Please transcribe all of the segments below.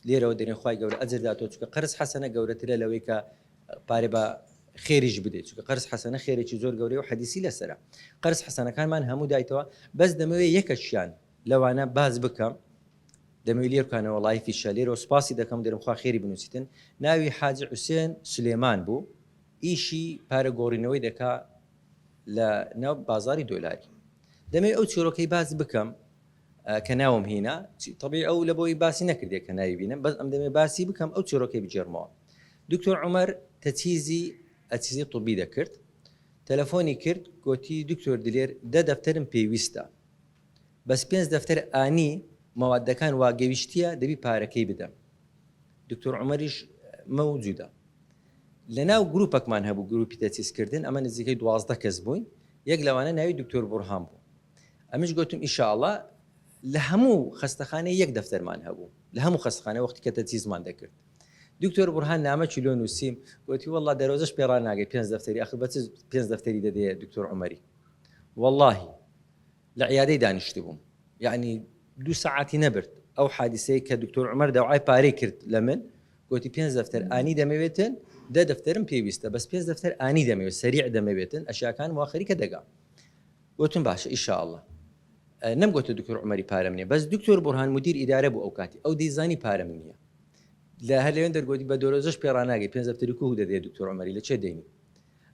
لێرەوە دەرێن خوای گەورە ئەجر داتۆ چکە قرس حەسەنە گەورەترە لەوەی کە پارێ بە خێریش بدێت چکە قرس حەسەنە خێرێکی زۆر گەورەی و حەدیسی لەسرە قرس حەسەنەکانمان هەموو دایتەوە بەس دەمەوێت یەکەشیان لەوانە باز بکەم دەمەوێت لێرکانەوە وڵای فیشە لێرەوە سپاسی دەکەم دەرم خوا خێری بنووسیتن ناوی حاجی حوسێن سلێمان بوو ئیشی پارە گۆڕینەوەی دەکا لە ناو بازاری دۆلاری دەمەوێت ئەو چۆرۆکەی باز بکەم کە ناوم هینا طبیعی ئەو لە بۆی باسی نەکردێت کە ناوی بینم بەس ئەم دەمێ باسی بکەم ئەو چۆرۆکەی بجێڕمەوە دکتۆر عومەر تەچیزی ئەچیزی طبی دەکرد تەلەفۆنی کرد گوتی دکتۆر دلێر دەفتەرم پێویستە بەس 5 دەفتەر ئانی مەوادەکان واگەویشتیە دەبی پارەکەی بدەم دکتۆر عومەریش مەوجودە لە ناو گروپەکمان هەبوو گروپی تەچیزکردن ئەمە نزیکەی 12 کەس بووین یەک لەوانە ناوی دکتۆر بورهان بوو ئەمیش گوتم ئینشاءڵڵا لە هەموو خەستەخانەی یەک دەفتەرمان هەبوو لە هەموو خەستەخانە وەختی کە تەچیزمان دەکرد دکتۆر بورهان نامە چیلۆ نووسیم گوتی وەڵڵا دەرۆزەش پێڕان ناگەی 5 دەفتەری ئەخر بە 5 دەفتەری دەدەیە دکتۆر عومەری وەڵڵاهی لە عیادەی دانیشت بووم یعنی 2 ساعتی نەبرد ئەو حادیسەی کە دکتۆر عومەر داوای پارەی کرد لە من گوتی 5 دەفتەر ئانی دەمەوێتن 10 دەفتەرم پێویستە بەس 5 دەفتەر ئانی دەمەوێت سەریع دەمەوێتن ئەشیاکان وا خەریکە دەگا گوتم باشە ئینشاءڵڵا نەمگوتە دکتۆر عومەری پارەم نییە بەس دکتۆر بورهان مدیر ئیدارە بوو ئەو کاتی ئەو دەیزانی پارەم نییە لە هەر لەوێن دەرگوتی بە دۆرۆزەش پێڕاناگەی 5 دەفتەری کوو دەدەێت دکتۆر عومەری لە چێ دەینی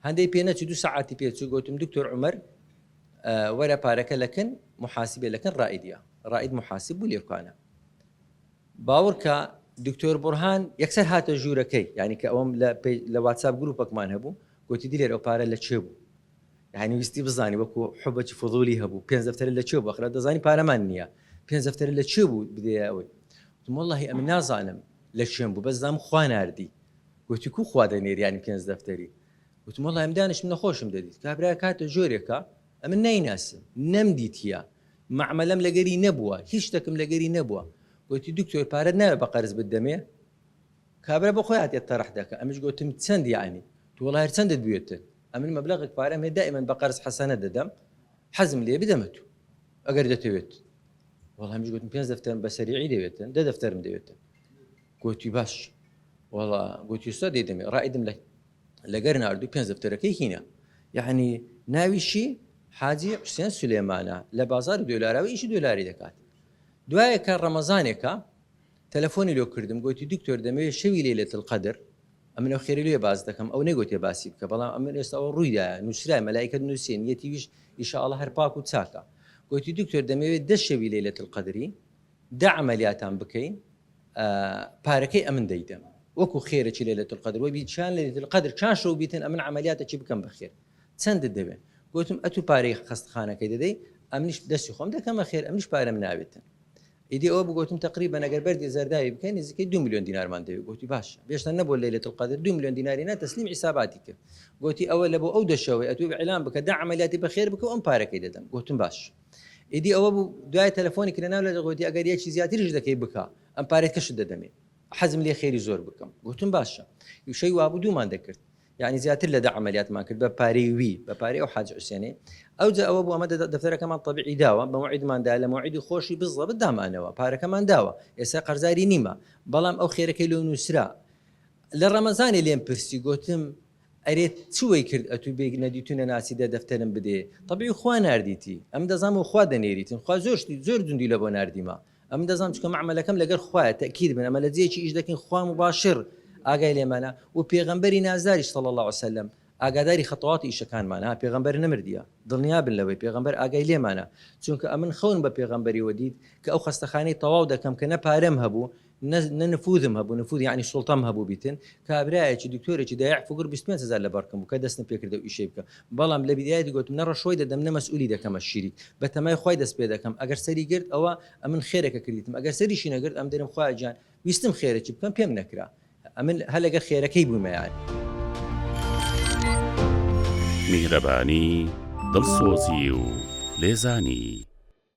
هەندێک پێ نەچوو 2 ساعتی پێچوو گوتم دکتۆر عومەر وەرە پارەکە لەکن محاسبێ لەکن ڕائیدیە ڕائید محاسب بوو لێرکانە باوەڕکە دکتۆر بورهان یەکسەر هاتە ژوورەکەی یعنی کە ئەوم لە واتساپ گروپەکمان هەبوو گوتی دیلێر ئەو پارە لە چێ بوو یعنی ویستی بزانی وەکو حوبەتی فضولی هەبوو 5 دەفتەر لە چێ بوو ئەخرا دەزانی پارەمان نییە 5 دەفتەر لە چێ بوو بدەیە ئەوەی وەڵڵاهی ئەمن نازانم لە چێم بوو بەس زانم خوا ناردی گوتی کو خوا دەنێری ینی 5 دەفتەری گوتم وەڵڵاهی ئەم دانشم نەخۆشم دەدیت کابرا کاتە جۆرێکە ئەمن نایناسم نەمدیتیە معمەلەم لەگەری نەبووە هیچ شتێکم لەگەری نەبووە گوتی دکتۆر پارەت ناوێت بە قەرز بدەمێ کابرا بە خۆی هاتێت تەڕەح دەکە ئەمیش گوتم چەند یعنی تو وەڵڵاهی چەندت بوێتن ئەمن مەبلەغێک پارەم هەیە دائیمەن بە قەرز حەسەنە دەدەم حەزم لێ بدەمە تو ئەگەر دەتەوێت وەڵڵاهی ئەمیش گوتم 5 دەفتەرم بە سەریعی دەوێتن 10 دەفتەرم دەوێتن گوتی باش وەڵڵا گوتی ئێستا دەیدەمێ ڕائیدم لەگەر ناردوو 5 دەفتەرەکەی هینە یعنی ناویشی حاجی حوسێن سولێمانە لە بازار دۆلاراوی ئیشی دۆلاری دەکات دوایە کە ڕەمەزانێکە تەلەفۆنی لۆ کردم گوتی دکتۆر دەمەوێت شەوی لەیلەتل قەدر ئەمن ئەو خێری لێ باز دەکەم ئەو نەگوتێ باسی بکە بەڵام ئەمن ئێستا ئەو ڕوویدایە نووسرای مەلایکەت نووسێن یەتیویش ئینشاءڵڵا هەر پاک و چاکە گوتی دکتۆر دەمەوێت 10 شەوی لەیلەتل قەدری 10 عەمەلیاتان بکەین پارەکەی ئەمن دەیدەم وەکو خێرەی لەیلەتل قەدر وەبی چیان لەیلەتل قەدر چان شەو بیتن ئەمن عەمەلیاتێکی بکەم بەخێر چەندت دەبێت گوتم ئەتو پارەی خەستەخانەکەی دەدەی ئەمنیش دەستی خۆم دەکەمە خێر ئەمنیش پارەم ناوێتن ئیدی ئەوە بگوتم تقریبا ئەگەر بەردی زەرداوی بکەین نزیکەی 2 ملیۆن دینارمان دەوێت گوتی باش بێشتە نەبوو لەیلەتل قەدر 2 ملیۆن دیناری نا تەسلیم حساباتی کرد گوتی ئەوە لە بۆ ئەو دەشەوەی ئەتوی ئیعلان بکە 10 عەمەلیاتی بەخێر بکە ئەم پارەکەی دەدەم گوتم باش ئیدی ئەوە بوو دوای تەلەفۆنی کە لەناو لە گوتی ئەگەر یەکی زیاتریش دەکەی بکە ئەم پارەت کەشت دەدەمێ حەزم لێ خێری زۆر بکەم گوتم باشە شەی وابوو دوومان دەکرد يعني زیاتر لە 10 عملیاتمان کرد بە پارەی وی بە پارەی ئەو حاج حوسێنی ئەوجا ئەوە بوو ئەمە دەفتەرەکەمان طبیعی داوە بە موعیدماندا لە موعیدی خۆشی بزڵە بدامانەوە پارەکەمان داوە ئێستا قەرزاری نیمە بەڵام ئەو خێرەکەی لێ نووسرا لە ڕەمەزانی لێم پرسی گوتم ئەرێت چوەی کرد ئەتوو بێ نەدیتونە ناسی دەفتەرم بدێ طبیعی خوا ناردیتی ئەم دەزانم و خوا دەنێریتن خوا زۆر دوندی لە بۆ ناردیمە ئەم دەزانم چکە معمەلەکەم لەگەر خوایە تەکید بن ئەمە لە جێکی ئیش دەکەین خوا مباشر ئاگای لێمانە و پێغەمبەری نازداری صلی الله علیه وسلم ئاگاداری خەتەواتی ئیشەکانمانە پێغەمبەر نەمردیە دڵنیا بن لەوەی پێغەمبەر ئاگای لێمانە چونکە ئەمن خەون بە پێغەمبەری وەدید کە ئەو خەستەخانەی تەواو دەکەم کە نە پارەم هەبوو نەنفوذم هەبوو نفوذ یعنی سوڵتەم هەبوو بیتن کابرایەکی دکتۆرێکی دایع فوگر 25000 لە بەرکەم بوو کە دەستم پێکردە و ئیشەی بکە بەڵام لە بیدایەتی گوتم نە ڕەشۆی دەدەم نە مەسئولی دەکەمە شیری بە تەمای خۆی دەست پێ دەکەم ئەگەر سەری گرت ئەوە ئەمن خێرێکە کردیتم ئەگەر سەریشی نەگرت ئەم دەرم خوای جان ویستم خێرێکی بکەم پێم نەکرا ئەمن هەلەگە خێرەکەی بوومەیان میهرەبانی دڵسۆزی و لێزانی